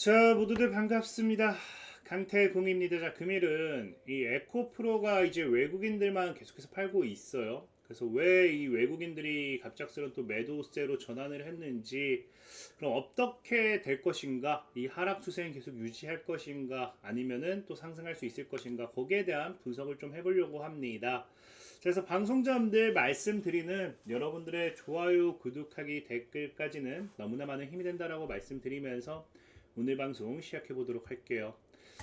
자, 모두들 반갑습니다. 강태공입니다. 자, 금일은 이 에코프로가 이제 외국인들만 계속해서 팔고 있어요. 그래서 왜 이 외국인들이 갑작스런 또 매도세로 전환을 했는지, 그럼 어떻게 될 것인가, 이 하락 추세는 계속 유지할 것인가, 아니면은 또 상승할 수 있을 것인가, 거기에 대한 분석을 좀 해보려고 합니다. 그래서 방송자분들 말씀드리는 여러분들의 좋아요, 구독하기, 댓글까지는 너무나 많은 힘이 된다라고 말씀드리면서 오늘 방송 시작해 보도록 할게요.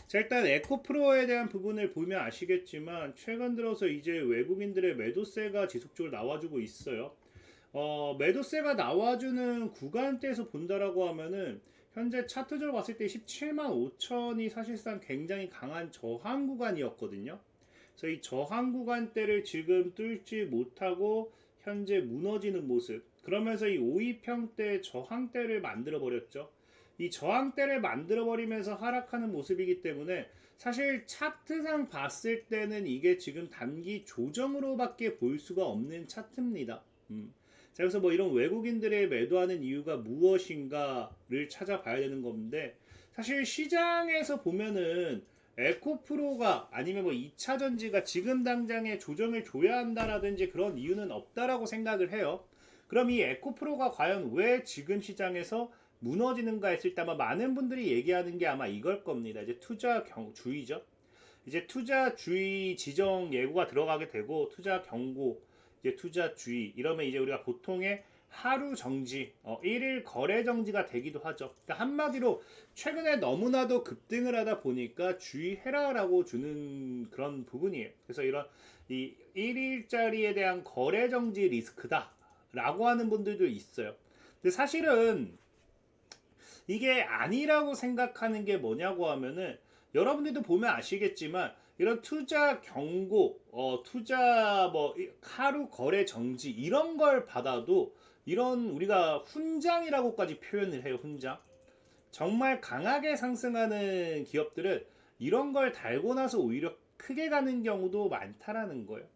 자, 일단 에코프로에 대한 부분을 보면 아시겠지만 최근 들어서 이제 외국인들의 매도세가 지속적으로 나와주고 있어요. 매도세가 나와주는 구간대에서 본다라고 하면은 현재 차트적으로 봤을 때 17만 5천이 사실상 굉장히 강한 저항 구간이었거든요. 그래서 이 저항 구간대를 지금 뚫지 못하고 현재 무너지는 모습, 그러면서 이 5위평대 저항대를 만들어 버렸죠. 이 저항대를 만들어버리면서 하락하는 모습이기 때문에 사실 차트상 봤을 때는 이게 지금 단기 조정으로밖에 볼 수가 없는 차트입니다. 자, 그래서 뭐 이런 외국인들의 매도하는 이유가 무엇인가를 찾아봐야 되는 건데, 사실 시장에서 보면은 에코프로가 아니면 뭐 2차전지가 지금 당장에 조정을 줘야 한다라든지 그런 이유는 없다라고 생각을 해요. 그럼 이 에코프로가 과연 왜 지금 시장에서 무너지는가 했을 때 아마 많은 분들이 얘기하는 게 아마 이걸 겁니다. 이제 투자주의죠. 이제 투자주의 지정 예고가 들어가게 되고 투자 경고, 이제 투자주의 이러면 이제 우리가 보통의 하루 정지, 1일 거래 정지가 되기도 하죠. 그러니까 한마디로 최근에 너무나도 급등을 하다 보니까 주의해라라고 주는 그런 부분이에요. 그래서 이런 이 1일짜리에 대한 거래 정지 리스크다라고 하는 분들도 있어요. 근데 사실은 이게 아니라고 생각하는 게 뭐냐고 하면은, 여러분들도 보면 아시겠지만 이런 투자 경고, 투자 뭐 하루 거래 정지 이런 걸 받아도 이런 우리가 훈장이라고까지 표현을 해요. 훈장. 정말 강하게 상승하는 기업들은 이런 걸 달고 나서 오히려 크게 가는 경우도 많다라는 거예요.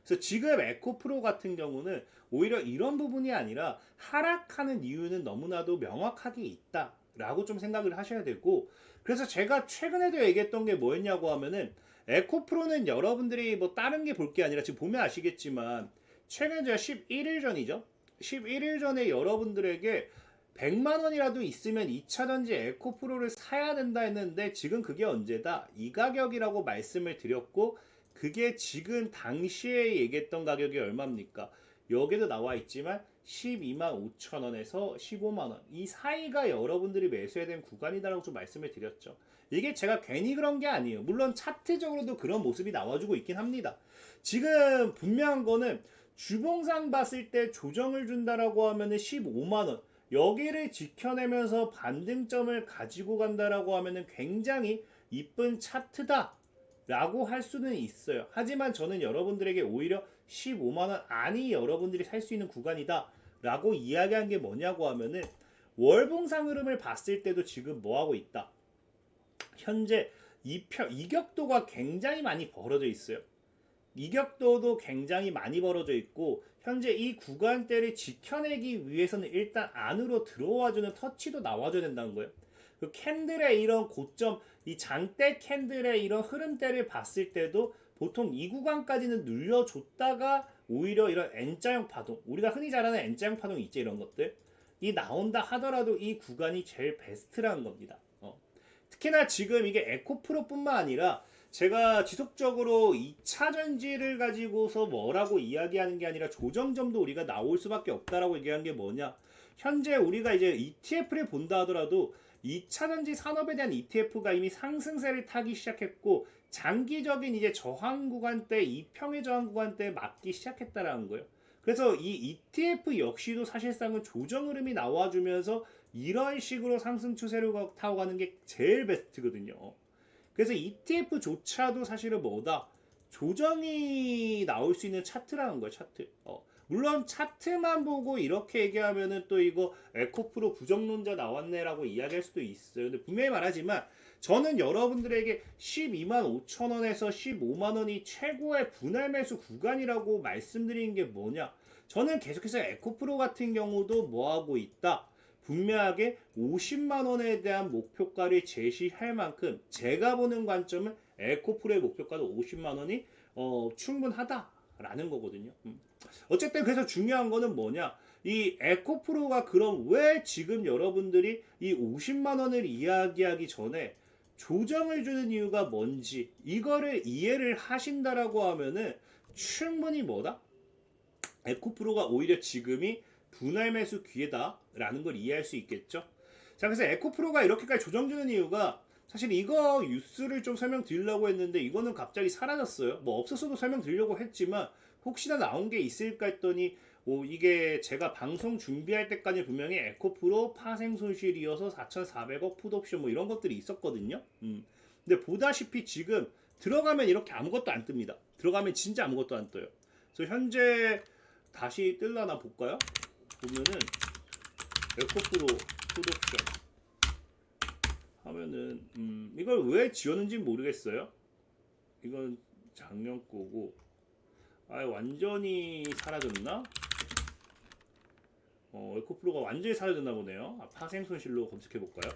그래서 지금 에코프로 같은 경우는 오히려 이런 부분이 아니라 하락하는 이유는 너무나도 명확하게 있다라고 좀 생각을 하셔야 되고, 그래서 제가 최근에도 얘기했던 게 뭐였냐고 하면은, 에코프로는 여러분들이 뭐 다른 게 볼 게 아니라 지금 보면 아시겠지만 최근 제가 11일 전이죠. 11일 전에 여러분들에게 100만 원이라도 있으면 2차전지 에코프로를 사야 된다 했는데 지금 그게 언제다? 이 가격이라고 말씀을 드렸고, 그게 지금 당시에 얘기했던 가격이 얼마입니까? 여기도 나와 있지만 12만 5천 원에서 15만 원, 이 사이가 여러분들이 매수해야 되는 구간이다라고 좀 말씀을 드렸죠. 이게 제가 괜히 그런 게 아니에요. 물론 차트적으로도 그런 모습이 나와주고 있긴 합니다. 지금 분명한 거는 주봉상 봤을 때 조정을 준다라고 하면은 15만 원, 여기를 지켜내면서 반등점을 가지고 간다라고 하면은 굉장히 이쁜 차트다 라고 할 수는 있어요. 하지만 저는 여러분들에게 오히려 15만원 안이 여러분들이 살 수 있는 구간이다 라고 이야기한 게 뭐냐고 하면은, 월봉상 흐름을 봤을 때도 지금 뭐하고 있다, 현재 이격도가 굉장히 많이 벌어져 있어요. 이격도도 굉장히 많이 벌어져 있고, 현재 이 구간대를 지켜내기 위해서는 일단 안으로 들어와주는 터치도 나와줘야 된다는 거예요. 그 캔들의 이런 고점, 이 장대 캔들의 이런 흐름대를 봤을 때도 보통 이 구간까지는 눌려줬다가 오히려 이런 N자형 파동, 우리가 흔히 잘 아는 N자형 파동 있지, 이런 것들 이 나온다 하더라도 이 구간이 제일 베스트라는 겁니다. 특히나 지금 이게 에코프로뿐만 아니라 제가 지속적으로 2차전지를 가지고서 뭐라고 이야기하는 게 아니라 조정점도 우리가 나올 수밖에 없다라고 얘기한 게 뭐냐, 현재 우리가 이제 ETF를 본다 하더라도 2차전지 산업에 대한 ETF가 이미 상승세를 타기 시작했고, 장기적인 이제 저항 구간대, 이평의 저항 구간대에 맞기 시작했다라는 거예요. 그래서 이 ETF 역시도 사실상은 조정 흐름이 나와주면서 이런 식으로 상승 추세를 타고 가는 게 제일 베스트거든요. 그래서 ETF조차도 사실은 뭐다? 조정이 나올 수 있는 차트라는 거예요, 차트. 물론 차트만 보고 이렇게 얘기하면은 또 이거 에코프로 부정론자 나왔네라고 이야기할 수도 있어요. 근데 분명히 말하지만 저는 여러분들에게 12만 5천 원에서 15만 원이 최고의 분할 매수 구간이라고 말씀드리는 게 뭐냐? 저는 계속해서 에코프로 같은 경우도 뭐 하고 있다? 분명하게 50만 원에 대한 목표가를 제시할 만큼 제가 보는 관점은 에코프로의 목표가도 50만 원이 충분하다라는 거거든요. 어쨌든 그래서 중요한 거는 뭐냐? 이 에코프로가 그럼 왜 지금 여러분들이 이 50만 원을 이야기하기 전에 조정을 주는 이유가 뭔지 이거를 이해를 하신다라고 하면은 충분히 뭐다? 에코프로가 오히려 지금이 분할 매수 기회다라는 걸 이해할 수 있겠죠. 자, 그래서 에코프로가 이렇게까지 조정 주는 이유가 사실 이거 뉴스를 좀 설명드리려고 했는데 이거는 갑자기 사라졌어요. 뭐 없었어도 설명드리려고 했지만 혹시나 나온 게 있을까 했더니 이게 제가 방송 준비할 때까지 분명히 에코프로 파생 손실이어서 4,400억 풋옵션 뭐 이런 것들이 있었거든요. 근데 보다시피 지금 들어가면 이렇게 아무것도 안 뜹니다. 들어가면 진짜 아무것도 안 떠요. 그래서 현재 다시 뜰라나 볼까요? 보면은 에코프로 풋옵션 하면은 이걸 왜 지웠는지 모르겠어요. 이건 작년 거고 완전히 사라졌나? 에코프로가 완전히 사라졌나 보네요. 파생 손실로 검색해 볼까요?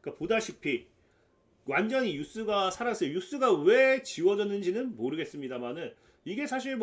그러니까 보다시피 완전히 뉴스가 사라졌어요. 뉴스가 왜 지워졌는지는 모르겠습니다만은 이게 사실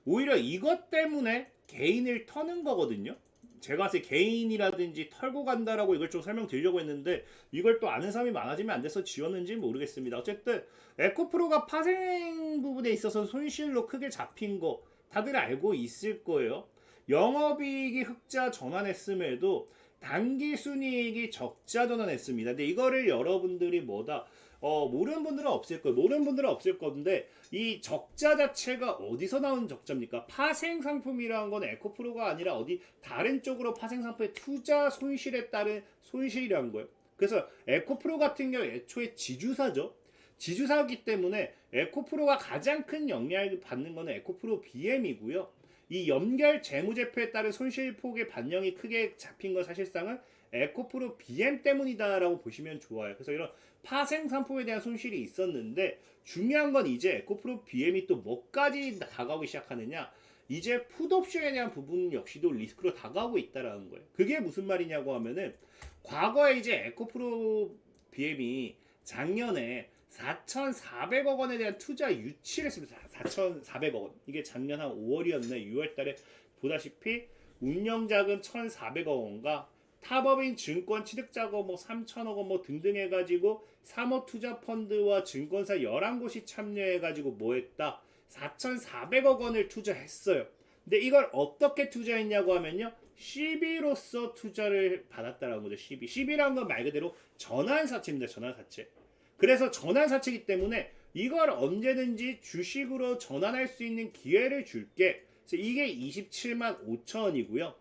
오히려 이것 때문에 개인을 터는 거거든요. 제가 봤을 때 개인이라든지 털고 간다라고 이걸 좀 설명드리려고 했는데 이걸 또 아는 사람이 많아지면 안 돼서 지웠는지 모르겠습니다. 어쨌든 에코프로가 파생 부분에 있어서 손실로 크게 잡힌 거 다들 알고 있을 거예요. 영업이익이 흑자 전환했음에도 단기 순이익이 적자 전환했습니다. 근데 이거를 여러분들이 모르는 분들은 없을 거예요. 모르는 분들은 없을 건데 이 적자 자체가 어디서 나온 적자입니까? 파생 상품이라는 건 에코프로가 아니라 어디 다른 쪽으로 파생 상품의 투자 손실에 따른 손실이라는 거예요. 그래서 에코프로 같은 경우 애초에 지주사죠. 지주사기 때문에 에코프로가 가장 큰 영향을 받는 거는 에코프로 BM이고요. 이 연결 재무제표에 따른 손실폭의 반영이 크게 잡힌 건 사실상은 에코프로 BM 때문이다라고 보시면 좋아요. 그래서 이런 파생 상품에 대한 손실이 있었는데 중요한 건 이제 에코프로 BM이 또 뭐까지 다가오기 시작하느냐, 이제 풋옵션에 대한 부분 역시도 리스크로 다가오고 있다라는 거예요. 그게 무슨 말이냐고 하면은 과거에 이제 에코프로 BM이 작년에 4,400억 원에 대한 투자 유치를 했습니다. 4,400억 원. 이게 작년 한 5월이었네. 6월 달에 보다시피 운영자금 1,400억 원과 타법인 증권 취득자금 3,000억 원 등등 해가지고 사모투자펀드와 증권사 11곳이 참여해가지고 했다? 4,400억 원을 투자했어요. 근데 이걸 어떻게 투자했냐고 하면요, CB로서 투자를 받았다라는 거죠. CB라는 건 말 그대로 전환사채입니다. 전환사채. 그래서 전환사채이기 때문에 이걸 언제든지 주식으로 전환할 수 있는 기회를 줄게. 그래서 이게 27만 5천 원이고요.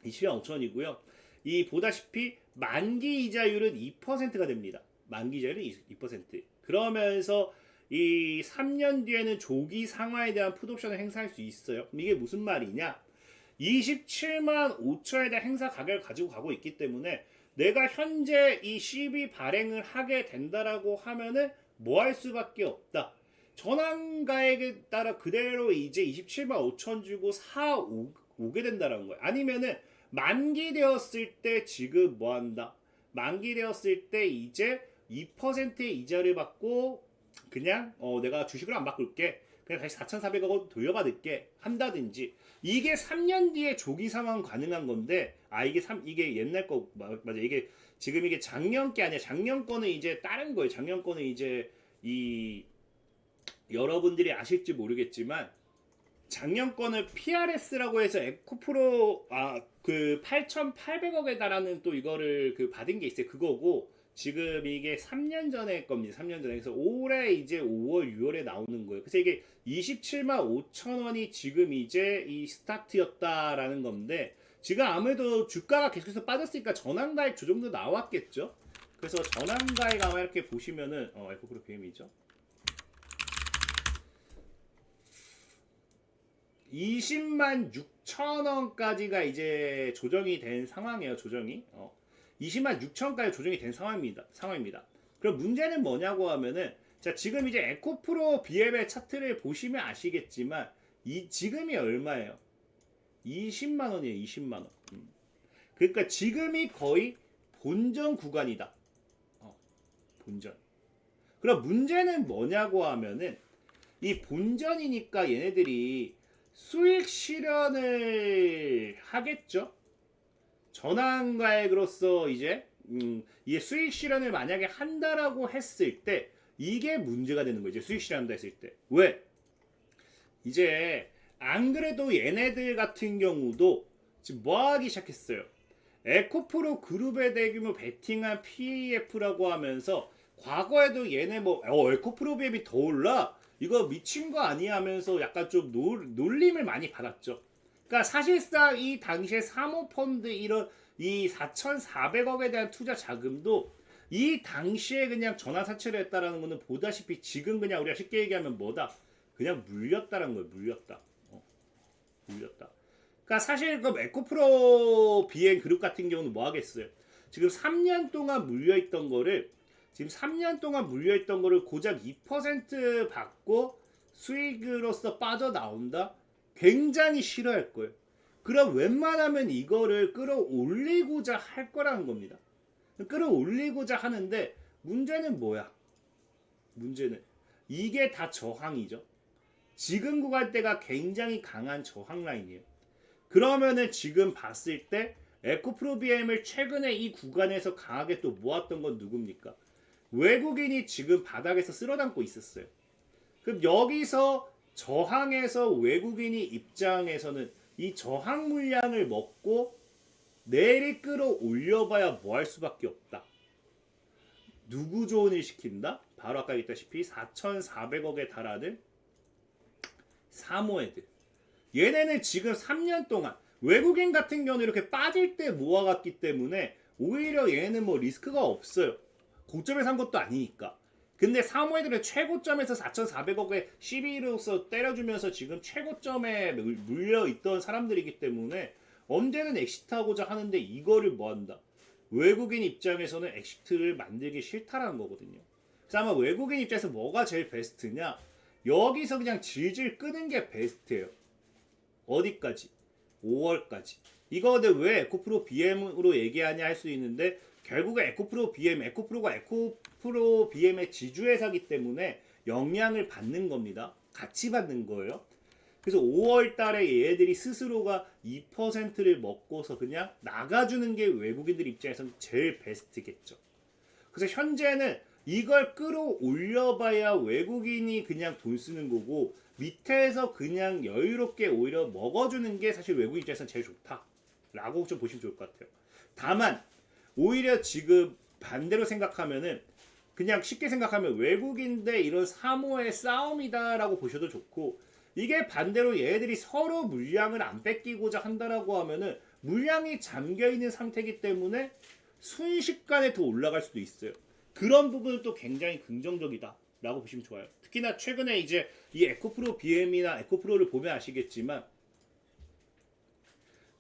27만 5천 원이고요. 이 보다시피 만기 이자율은 2%가 됩니다. 만기 이자율은 2%. 그러면서 이 3년 뒤에는 조기 상환에 대한 풋옵션을 행사할 수 있어요. 이게 무슨 말이냐? 27만 5천에 대한 행사 가격을 가지고 가고 있기 때문에 내가 현재 이 CB 발행을 하게 된다라고 하면은 뭐 할 수밖에 없다. 전환가액에 따라 그대로 이제 27만 5천 주고 오게 된다라는 거예요. 아니면은 만기되었을 때 지금 뭐 한다? 만기되었을 때 이제 2%의 이자를 받고 그냥 내가 주식을 안 바꿀게. 그냥 다시 4,400억 원 돌려받을게 한다든지. 이게 3년 뒤에 조기 상환 가능한 건데 이게 옛날 거 맞아. 이게 지금 이게 작년 게 아니야. 작년 거는 이제 다른 거예요. 작년 거는 이제 여러분들이 아실지 모르겠지만 작년 거는 PRS라고 해서 에코프로 8,800억에 달하는 또 이거를 받은 게 있어요. 그거고 지금 이게 3년 전에 겁니다. 3년 전에. 그래서 올해 이제 5월, 6월에 나오는 거예요. 그래서 이게 27만 5천 원이 지금 이제 이 스타트였다라는 건데 지금 아무래도 주가가 계속해서 빠졌으니까 전환가액 조정도 나왔겠죠. 그래서 전환가액 아마 이렇게 보시면은 에코프로 BM이죠. 20만 6천 원까지가 이제 조정이 된 상황이에요. 조정이 20만 6천까지 조정이 된 상황입니다. 그럼 문제는 뭐냐고 하면은 자, 지금 이제 에코프로 BM의 차트를 보시면 아시겠지만 지금이 얼마예요? 20만 원이에요. 20만 원. 그러니까 지금이 거의 본전 구간이다. 본전. 그럼 문제는 뭐냐고 하면은 이 본전이니까 얘네들이 수익 실현을 하겠죠. 전환가액으로서 이제 이 수익 실현을 만약에 한다라고 했을 때 이게 문제가 되는 거죠. 수익 실현한다 했을 때. 왜? 이제 안 그래도 얘네들 같은 경우도 지금 뭐 하기 시작했어요. 에코프로 그룹의 대규모 베팅한 PAF라고 하면서 과거에도 얘네 뭐 에코프로 비앱이 더 올라? 이거 미친 거 아니야 하면서 약간 좀 놀림을 많이 받았죠. 그러니까 사실상 이 당시에 사모펀드 이런 이 4,400억에 대한 투자 자금도 이 당시에 그냥 전환사채를 했다라는 거는 보다시피 지금 그냥 우리가 쉽게 얘기하면 뭐다? 그냥 물렸다라는 거예요. 물렸다. 물렸다. 그러니까 사실 그 에코프로 비행 그룹 같은 경우는 뭐 하겠어요? 지금 3년 동안 물려있던 거를 고작 2% 받고 수익으로서 빠져나온다? 굉장히 싫어할 거예요. 그럼 웬만하면 이거를 끌어올리고자 할 거라는 겁니다. 끌어올리고자 하는데 문제는 뭐야? 문제는 이게 다 저항이죠. 지금 구간대가 굉장히 강한 저항 라인이에요. 그러면은 지금 봤을 때 에코프로 BM을 최근에 이 구간에서 강하게 또 모았던 건 누굽니까? 외국인이 지금 바닥에서 쓸어담고 있었어요. 그럼 여기서 저항에서 외국인이 입장에서는 이 저항 물량을 먹고 내리 끌어올려봐야 뭐 할 수밖에 없다. 누구 좋은 일 시킨다? 바로 아까 얘기했다시피 4,400억에 달하는 사모예드. 얘네는 지금 3년 동안 외국인 같은 경우는 이렇게 빠질 때 모아갔기 때문에 오히려 얘는 뭐 리스크가 없어요. 고점에 산 것도 아니니까. 근데 사모예드는 최고점에서 4,400억에 12로서 때려주면서 지금 최고점에 물려있던 사람들이기 때문에 언제는 엑시트하고자 하는데 이거를 뭐한다? 외국인 입장에서는 엑시트를 만들기 싫다라는 거거든요. 그래서 아마 외국인 입장에서 뭐가 제일 베스트냐? 여기서 그냥 질질 끄는 게 베스트예요. 어디까지? 5월까지. 이거 근데 왜 에코프로 BM으로 얘기하냐 할 수 있는데 결국에 에코프로 에코프로가 에코프로 BM의 지주회사기 때문에 영향을 받는 겁니다. 같이 받는 거예요. 그래서 5월 달에 얘들이 스스로가 2%를 먹고서 그냥 나가주는 게 외국인들 입장에서는 제일 베스트겠죠. 그래서 현재는 이걸 끌어올려봐야 외국인이 그냥 돈 쓰는 거고 밑에서 그냥 여유롭게 오히려 먹어주는 게 사실 외국인 입장에서는 제일 좋다라고 좀 보시면 좋을 것 같아요. 다만 오히려 지금 반대로 생각하면은 그냥 쉽게 생각하면 외국인대 이런 사모의 싸움이다라고 보셔도 좋고 이게 반대로 얘들이 서로 물량을 안 뺏기고자 한다라고 하면은 물량이 잠겨있는 상태이기 때문에 순식간에 더 올라갈 수도 있어요. 그런 부분은 또 굉장히 긍정적이다 라고 보시면 좋아요. 특히나 최근에 이제 이 에코프로 BM이나 에코프로를 보면 아시겠지만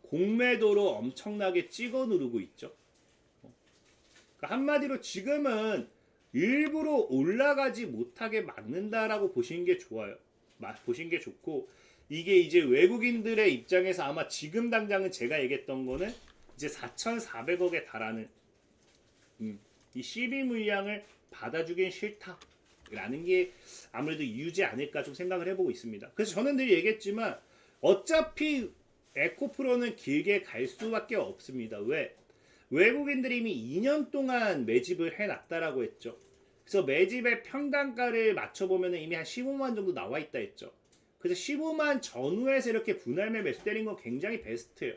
공매도로 엄청나게 찍어 누르고 있죠. 그러니까 한마디로 지금은 일부러 올라가지 못하게 막는다라고 보시는 게 좋아요. 보시는 게 좋고 이게 이제 외국인들의 입장에서 아마 지금 당장은 제가 얘기했던 거는 이제 4,400억에 달하는 이 CB 물량을 받아주긴 싫다라는 게 아무래도 이유지 않을까 좀 생각을 해보고 있습니다. 그래서 저는 늘 얘기했지만 어차피 에코프로는 길게 갈 수밖에 없습니다. 왜? 외국인들이 이미 2년 동안 매집을 해놨다라고 했죠. 그래서 매집의 평단가를 맞춰보면 이미 한 15만 정도 나와 있다 했죠. 그래서 15만 전후에서 이렇게 분할매 매수 때린 건 굉장히 베스트예요.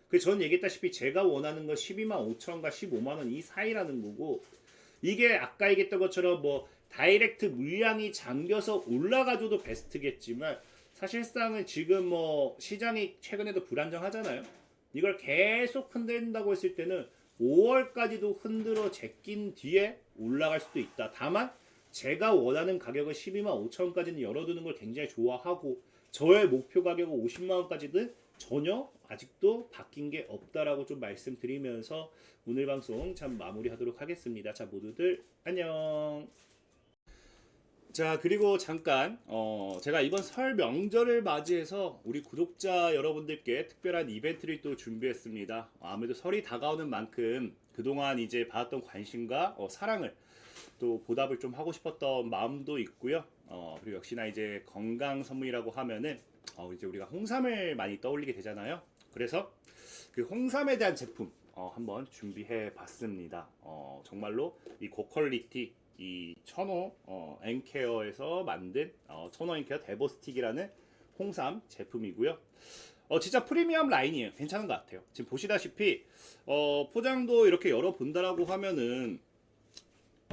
그래서 저는 얘기했다시피 제가 원하는 건 12만 5천과 15만 원 이 사이라는 거고 이게 아까 얘기했던 것처럼 뭐 다이렉트 물량이 잠겨서 올라가줘도 베스트겠지만 사실상은 지금 뭐 시장이 최근에도 불안정하잖아요. 이걸 계속 흔든다고 했을 때는 5월까지도 흔들어 제낀 뒤에 올라갈 수도 있다. 다만 제가 원하는 가격은 12만 5천원까지는 열어두는 걸 굉장히 좋아하고 저의 목표 가격은 50만원까지는 전혀 아직도 바뀐 게 없다라고 좀 말씀드리면서 오늘 방송 참 마무리하도록 하겠습니다. 자, 모두들 안녕. 자, 그리고 잠깐 제가 이번 설 명절을 맞이해서 우리 구독자 여러분들께 특별한 이벤트를 또 준비했습니다. 아무래도 설이 다가오는 만큼 그동안 이제 받았던 관심과 사랑을 또 보답을 좀 하고 싶었던 마음도 있고요. 그리고 역시나 이제 건강 선물이라고 하면은 이제 우리가 홍삼을 많이 떠올리게 되잖아요. 그래서 그 홍삼에 대한 제품 한번 준비해 봤습니다. 정말로 이 고퀄리티 이 천호 엔케어에서 만든 천호 엔케어 데보스틱이라는 홍삼 제품이고요. 진짜 프리미엄 라인이에요. 괜찮은 것 같아요. 지금 보시다시피 포장도 이렇게 열어본다라고 하면은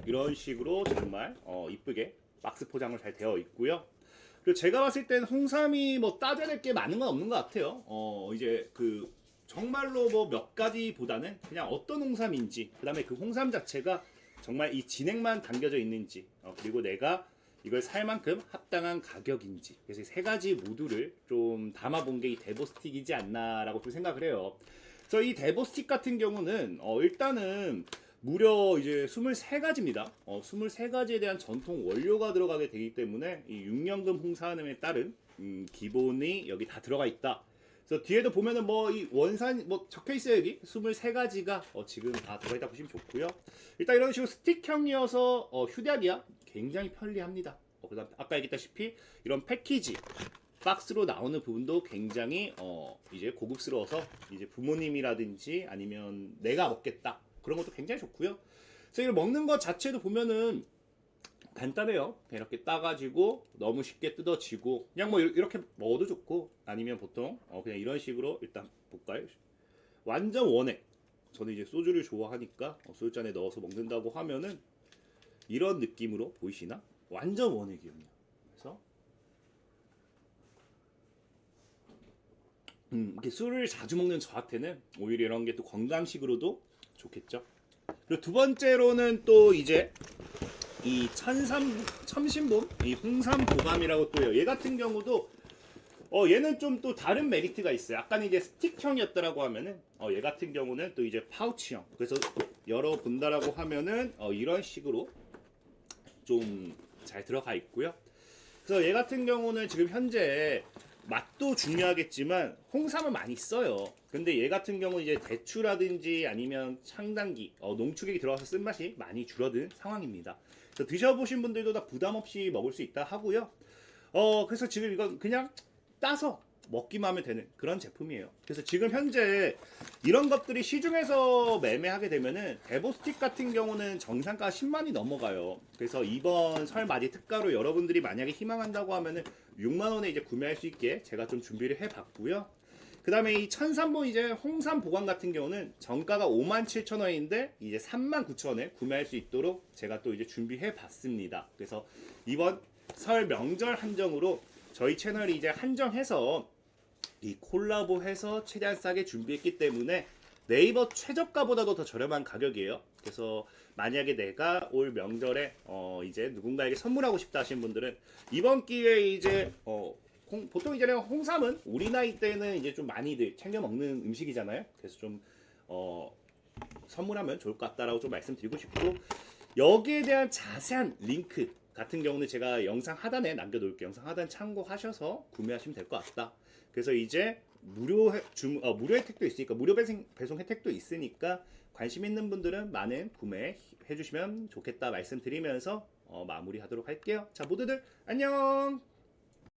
이런 식으로 정말 이쁘게 박스 포장을 잘 되어 있고요. 그리고 제가 봤을 땐 홍삼이 뭐 따져낼 게 많은 건 없는 것 같아요. 이제 그 정말로 뭐 몇 가지보다는 그냥 어떤 홍삼인지, 그 다음에 그 홍삼 자체가 정말 이 진액만 담겨져 있는지, 그리고 내가 이걸 살 만큼 합당한 가격인지, 그래서 이 세 가지 모두를 좀 담아본 게 이 데보스틱이지 않나라고 좀 생각을 해요. 그래서 이 데보스틱 같은 경우는 일단은 무려 이제 23가지입니다. 23가지에 대한 전통 원료가 들어가게 되기 때문에 이 6년금 홍삼에 따른 기본이 여기 다 들어가 있다. 그래서 뒤에도 보면은 뭐 이 원산 뭐 적혀 있어요. 여기 23가지가 지금 다 들어가 있다 보시면 좋고요. 일단 이런 식으로 스틱형이어서 휴대하기가 굉장히 편리합니다. 그다음 아까 얘기했다시피 이런 패키지 박스로 나오는 부분도 굉장히 이제 고급스러워서 이제 부모님이라든지 아니면 내가 먹겠다 그런 것도 굉장히 좋고요. 그래서 이걸 먹는 것 자체도 보면은 간단해요. 그냥 이렇게 따가지고 너무 쉽게 뜯어지고 그냥 뭐 이렇게 먹어도 좋고 아니면 보통 그냥 이런 식으로 일단 볼까요? 완전 원액. 저는 이제 소주를 좋아하니까 소주잔에 넣어서 먹는다고 하면은 이런 느낌으로 보이시나? 완전 원액이에요. 그래서 이렇게 술을 자주 먹는 저한테는 오히려 이런 게 또 건강식으로도 좋겠죠. 그리고 두 번째로는 또 이제 이 첨신봄 이 홍삼 보감이라고 또요. 얘 같은 경우도 얘는 좀 또 다른 메리트가 있어요. 아까는 이제 스틱형이었다라고 하면은 얘 같은 경우는 또 이제 파우치형. 그래서 열어본다라고 하면은 이런 식으로 좀 잘 들어가 있고요. 그래서 얘 같은 경우는 지금 현재 맛도 중요하겠지만 홍삼을 많이 써요. 근데 얘 같은 경우는 이제 대추라든지 아니면 창단기, 농축액이 들어가서 쓴맛이 많이 줄어든 상황입니다. 그래서 드셔보신 분들도 다 부담 없이 먹을 수 있다 하고요. 그래서 지금 이건 그냥 따서 먹기만 하면 되는 그런 제품이에요. 그래서 지금 현재 이런 것들이 시중에서 매매하게 되면은 데보스틱 같은 경우는 정상가 10만이 넘어가요. 그래서 이번 설맞이 특가로 여러분들이 만약에 희망한다고 하면은 6만 원에 이제 구매할 수 있게 제가 좀 준비를 해봤고요. 그 다음에 이 1003번 이제 홍삼 보관 같은 경우는 정가가 57,000원인데 이제 39,000원에 구매할 수 있도록 제가 또 이제 준비해 봤습니다. 그래서 이번 설 명절 한정으로 저희 채널이 이제 한정해서 이 콜라보해서 최대한 싸게 준비했기 때문에 네이버 최저가보다도 더 저렴한 가격이에요. 그래서 만약에 내가 올 명절에 이제 누군가에게 선물하고 싶다 하시는 분들은 이번 기회에 이제 보통 이제 홍삼은 우리 나이 때는 이제 좀 많이들 챙겨 먹는 음식이잖아요. 그래서 좀 선물하면 좋을 것 같다라고 좀 말씀드리고 싶고, 여기에 대한 자세한 링크 같은 경우는 제가 영상 하단에 남겨놓을게요. 영상 하단 참고하셔서 구매하시면 될 것 같다. 그래서 이제 무료 혜택도 있으니까, 무료 배송 혜택도 있으니까 관심 있는 분들은 많은 구매해 주시면 좋겠다 말씀드리면서 마무리하도록 할게요. 자, 모두들 안녕.